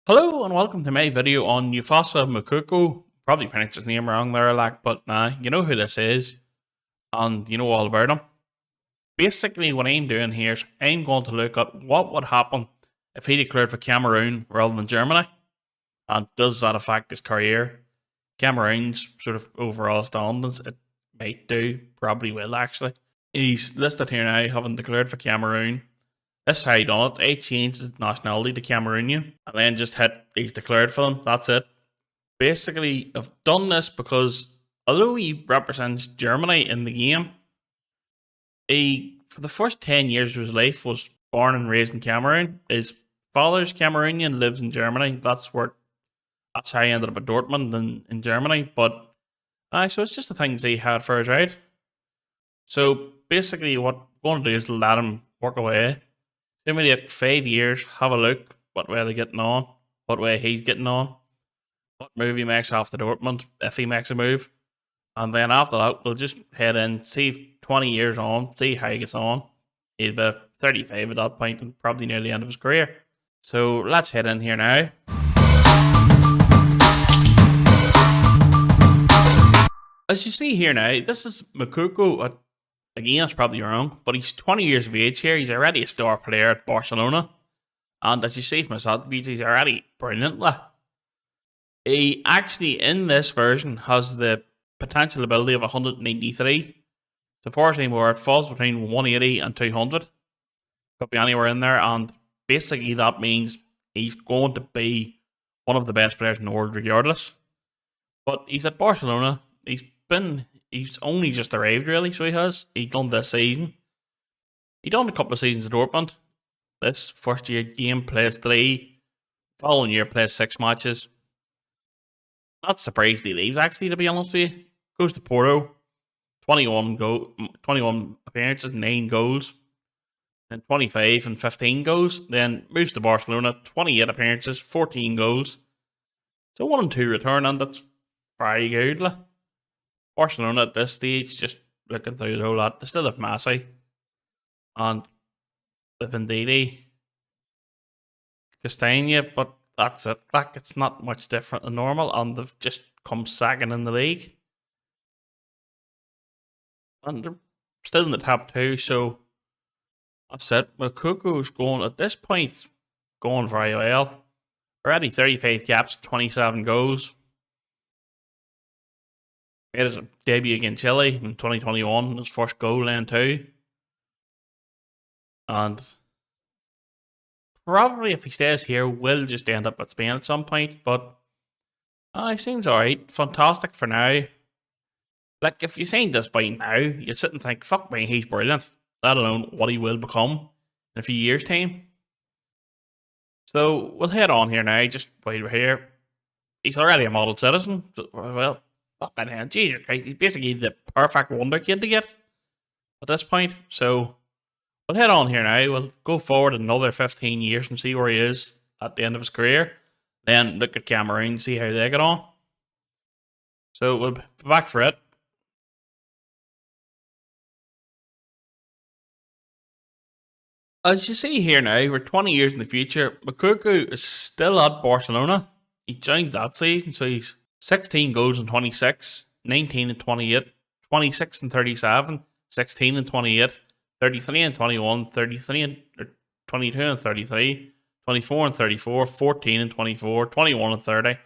Hello and welcome to my video on Youssoufa Moukoko. Probably pronounced his name wrong there, but you know who this is, and you know all about him. Basically, what I'm doing here is I'm going to look at what would happen if he declared for Cameroon rather than Germany, and does that affect his career? Cameroon's sort of overall standings, it might do, probably will actually. He's listed here now, having declared for Cameroon. This is how he done it. He changed his nationality to Cameroonian and then just hit he's declared for them. That's it. Basically, I've done this because although he represents Germany in the game, he, for the first 10 years of his life, was born and raised in Cameroon. His father's Cameroonian, lives in Germany. That's how he ended up at Dortmund in Germany. But so it's just the things he had for his right. So basically, what I'm going to do is let him work away. Simulate 5 years, have a look what way they're getting on, what way he's getting on, what move he makes after Dortmund, if he makes a move. And then after that, we'll just head in, see 20 years on, see how he gets on. He'll be 35 at that point and probably near the end of his career. So let's head in here now. As you see here now, this is Moukoko. Again, that's probably wrong, but he's 20 years of age here. He's already a star player at Barcelona. And as you see from his attributes, he's already brilliant. He actually, in this version, has the potential ability of 193. So fortunately, where it falls between 180 and 200. Could be anywhere in there. And basically, that means he's going to be one of the best players in the world regardless. But he's at Barcelona. He's only just arrived, really, so he has. He's done this season. He done a couple of seasons at Dortmund. This first year game, plays 3. Following year, plays 6 matches. Not surprised he leaves, actually, to be honest with you. Goes to Porto. 21 appearances, 9 goals. Then 25 and 15 goals. Then moves to Barcelona, 28 appearances, 14 goals. So 1 and 2 return, and that's very good. Barcelona at this stage, just looking through the whole lot, they still have Messi and Vendidi, Castagna, but that's it. It's not much different than normal, and they've just come second in the league. And they're still in the top 2, so that's it. Moukoko's going, at this point, going very well. Already 35 caps, 27 goals. Made his debut against Chile in 2021, his first goal then too. And probably if he stays here, will just end up at Spain at some point. But he seems alright. Fantastic for now. Like, if you seen this by now, you'd sit and think, fuck me, he's brilliant. Let alone what he will become in a few years' time. So we'll head on here now, just while we're here. He's already a model citizen. Well, fucking hell, Jesus Christ, he's basically the perfect wonder kid to get at this point. So we'll head on here now. We'll go forward another 15 years and see where he is at the end of his career. Then look at Cameroon, see how they get on. So we'll be back for it. As you see here now, we're 20 years in the future. Moukoko is still at Barcelona. He joined that season, so he's 16 goals and 26, 19 and 28, 26 and 37, 16 and 28, 33 and 21, 33 and 22 and 33, 24 and 34, 14 and 24, 21 and 30,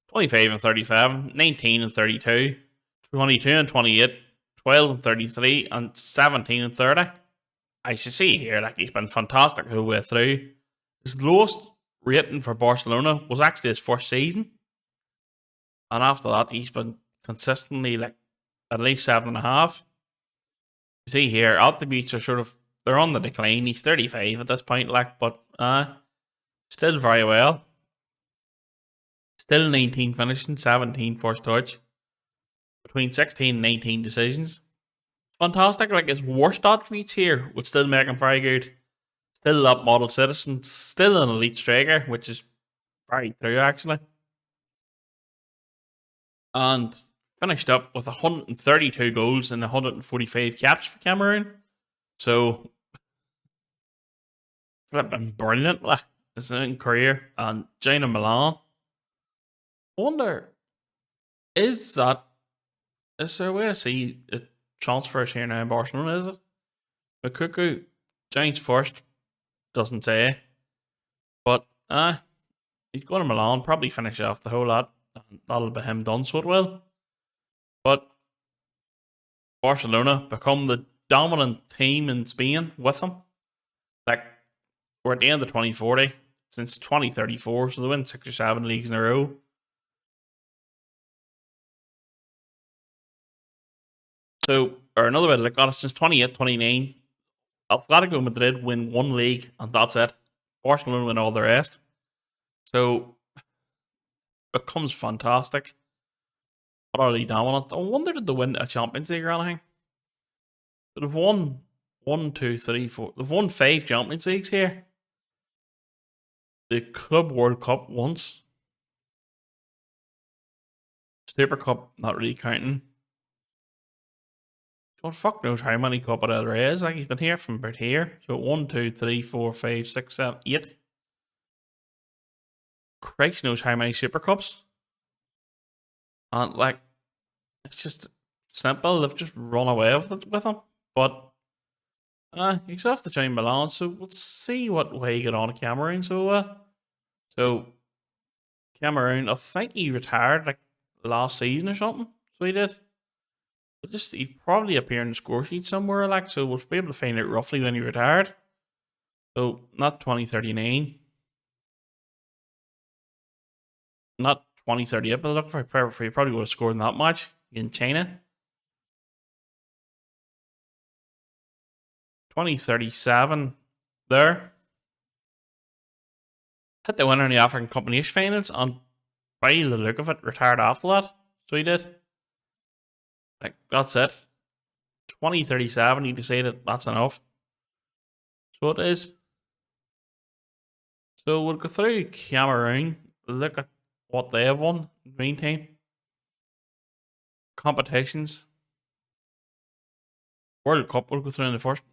25 and 37, 19 and 32, 22 and 28, 12 and 33, and 17 and 30. I should see here, like, he's been fantastic the whole way through. His lowest rating for Barcelona was actually his first season. And after that, he's been consistently, like, at least 7.5. You see here, attributes are they're on the decline. He's 35 at this point, but still very well. Still 19 finishing, 17 first touch. Between 16 and 19 decisions. Fantastic. Like, his worst attributes here would still make him very good. Still a model citizen. Still an elite striker, which is very true, actually. And finished up with 132 goals and 145 caps for Cameroon. So, flipping brilliant. his own career and China Milan. I wonder, is there a way to see it transfers here now in Barcelona, is it? Moukoko, Giants first, doesn't say. But he's going to Milan, probably finish off the whole lot. And that'll be him done, so it will. But Barcelona become the dominant team in Spain with him. Like, we're at the end of 2040, since 2034, so they win 6 or 7 leagues in a row. So, or another way to look at it, since 28, 29, Atletico Madrid win 1 league, and that's it. Barcelona win all the rest. So, it becomes fantastic. Utterly dominant. I wonder, did they win a Champions League or anything? They've won 1, 2, 3, 4. They've won 5 Champions Leagues here. The Club World Cup once. Super Cup, not really counting. God, fuck knows how many Copa del Rey is. Like, he's been here from about here. So 1, 2, 3, 4, 5, 6, 7, 8. Christ knows how many Super Cups. And, like, it's just simple. They've just run away with him. But he's off the chain Milan, so we'll see what way he get on at Cameroon. So Cameroon, I think he retired like last season or something. So he did. But he probably appear in the score sheet somewhere, like, so we'll be able to find out roughly when he retired. So not 2039. Not 2038, but look for he probably would have scored in that match in China. 2037 there. Hit the winner in the African Cup of Nations finals, and by the look of it, retired after that. So he did. Like, that's it. 2037, he decided that's enough. So it is. So we'll go through Cameroon, look at what they have won in the meantime. Competitions. World Cup, we'll go through in the first.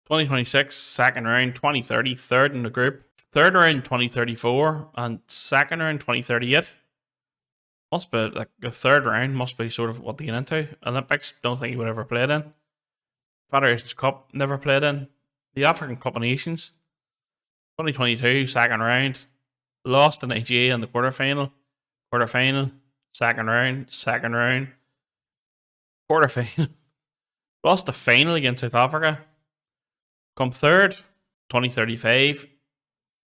2026, second round, 2030, third in the group. Third round, 2034, and second round, 2038. Must be, like, the third round must be sort of what they get into. Olympics, don't think he would ever played in. Federations Cup, never played in. The African Cup of Nations, 2022, second round. Lost to Nigeria in the quarterfinal. Quarterfinal, second round, quarterfinal. Lost the final against South Africa. Come third, 2035.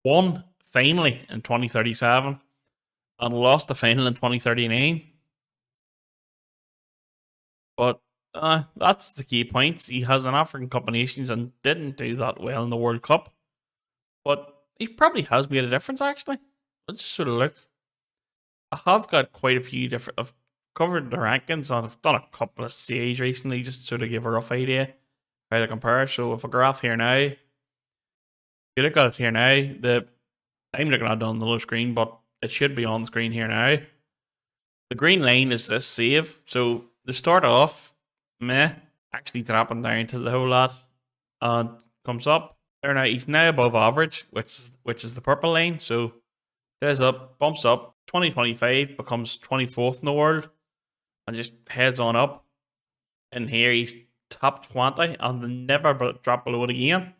Won finally in 2037. And lost the final in 2039. But that's the key points. He has an African Cup of Nations and didn't do that well in the World Cup. But he probably has made a difference, actually. Let's just sort of look. I have got quite a few different... I've covered the rankings and I've done a couple of CAs recently just to sort of give a rough idea how to compare. So if I graph here now, if you look at it here now, I'm looking at it on the low screen, but it should be on the screen here now. The green line is this save. So they start off, actually dropping down to the whole lot, and comes up. There now, he's now above average, which is the purple line. So stays up, bumps up. 2025 becomes 24th in the world, and just heads on up. And here he's top 20 and never drop below it again,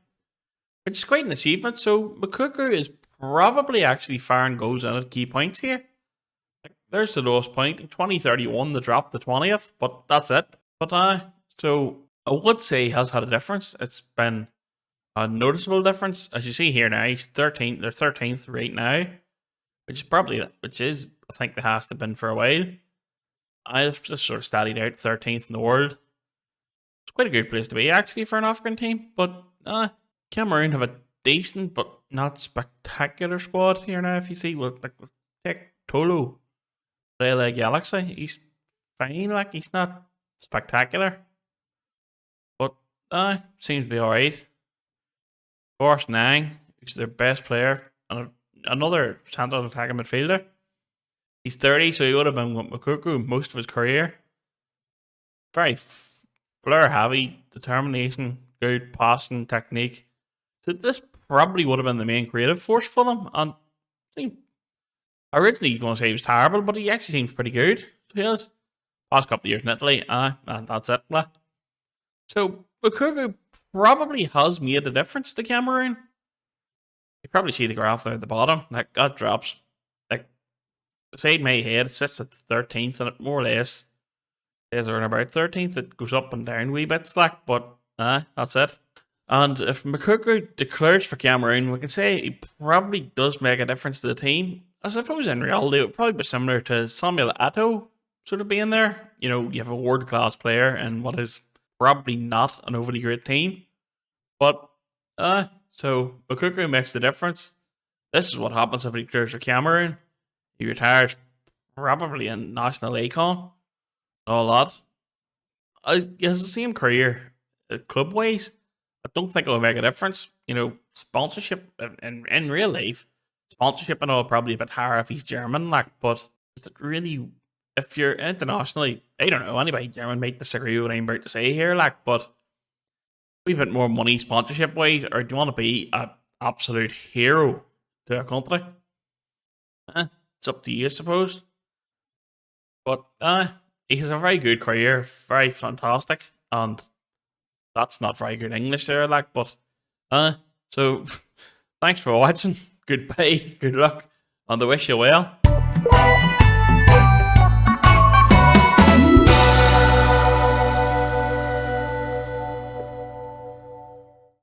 which is quite an achievement. So Moukoko is probably actually firing goals in at key points here. Like, there's the lowest point in 2031. They dropped the 20th, but that's it. But so I would say he has had a difference. It's been a noticeable difference, as you see here now. He's 13th. They're 13th right now, which is I think the highest they've been for a while. I've just sort of studied out 13th in the world. It's quite a good place to be actually for an African team. But Cameroon have a decent but not spectacular squad here now. If you see, we'll take Tolo, Rayleigh Galaxy. He's fine, like, he's not spectacular, but seems to be alright. Boris Nang, who's their best player, and another central attacking midfielder. He's 30, so he would have been with Moukoko most of his career. Very flair heavy, determination, good passing technique. that this probably would have been the main creative force for them. And I think originally going to say he was terrible, but he actually seems pretty good. So he has past couple of years in Italy, and that's it. So Moukoko probably has made a difference to Cameroon. You probably see the graph there at the bottom. Like that drops. Like beside my head, it sits at 13th, and it more or less is around about 13th. It goes up and down wee bit slack, but that's it. And if Moukoko declares for Cameroon, we can say he probably does make a difference to the team. I suppose in reality, it would probably be similar to Samuel Eto'o sort of being there. You know, you have a world-class player in what is probably not an overly great team. But, so Moukoko makes the difference. This is what happens if he declares for Cameroon. He retires probably in national icon. All that. He has the same career club-wise. I don't think it will make a difference. You know, sponsorship in real life, sponsorship and all probably a bit higher if he's German, like, but is it really, if you're internationally, I don't know, anybody German might disagree with what I'm about to say here, like, but a wee bit more money sponsorship wise, or do you want to be an absolute hero to a country? It's up to you, I suppose. But he has a very good career, very fantastic, and that's not very good English there, like, but so thanks for watching. Goodbye, good luck, and I wish you well.